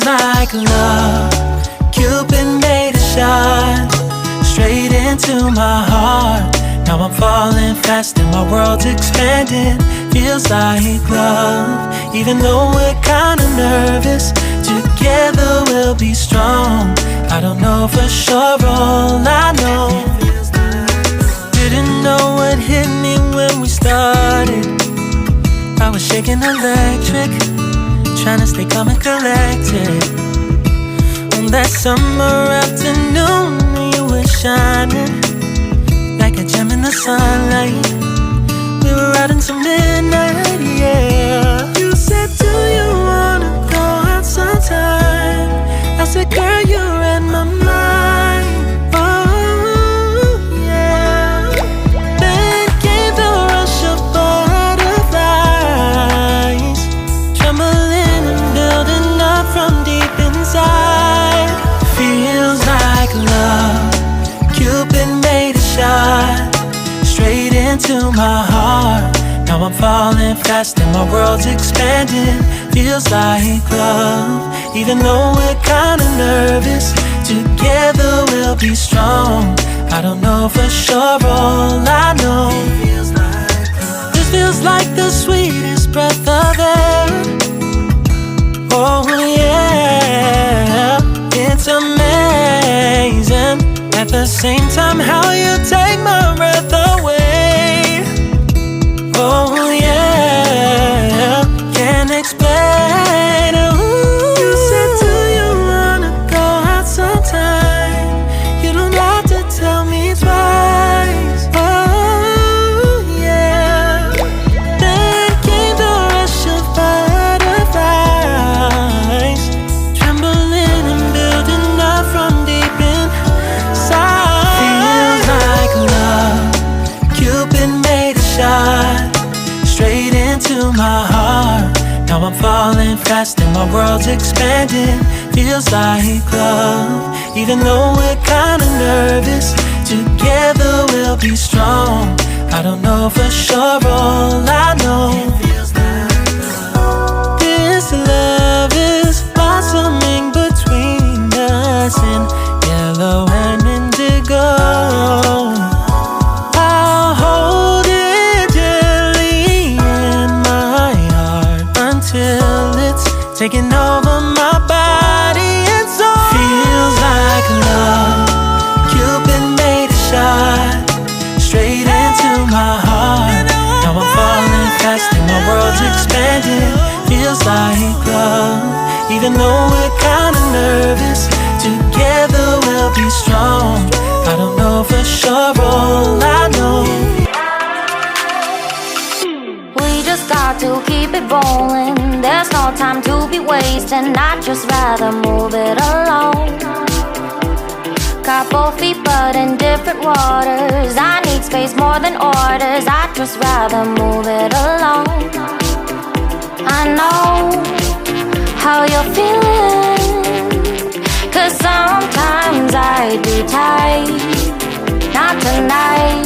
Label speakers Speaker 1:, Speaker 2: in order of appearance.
Speaker 1: like love. Cupid made a shot straight into my heart. Now I'm falling fast and my world's expanding. Feels like love, even though we're kinda nervous. Together we'll be strong. I don't know for sure, all I know. Didn't know what hit me when we started. I was shaking electric, trying to stay calm and collected. On that summer afternoon, you were shining like a gem in the sunlight. We were out until midnight, yeah. You said, do you wanna go out sometime? I said, girl, you read my mind. Oh, yeah. Then came the rush of butterflies, trembling and building up from deep inside. Feels like love. Cupid made a shot straight into my heart. Now I'm falling fast and my world's expanding. Feels like love, even though we're kinda nervous. Together we'll be strong. I don't know for sure, all I know. This feels like the sweetest breath of air. Oh yeah, it's amazing. At the same time, how you take my breath away. Oh yeah, can't explain. Ooh. You said, do you wanna go out sometime? You don't have to tell me twice. Oh yeah. Then came the rush of butterflies, trembling and building up from deep inside. Feels like love. Cupid made a shot straight into my heart. Now I'm falling fast and my world's expanding. Feels like love, even though we're kinda nervous. Together we'll be strong. I don't know for sure, all I know. This love is blossoming between us in yellow and indigo. I'll hold it gently in my heart until it's taking over my body and soul. Feels like love. Cupid made a shot straight into my heart. Now I'm falling fast and my world's expanding. Feels like love, even though we're kinda nervous. Together we'll be strong. I don't know for sure, all I know.
Speaker 2: We just got to keep it rolling. There's no time to be wasting. I'd just rather move it along. Got both feet but in different waters. I need space more than orders. I'd just rather move it along. I know how you're feeling, 'cause sometimes I do tight. Not tonight.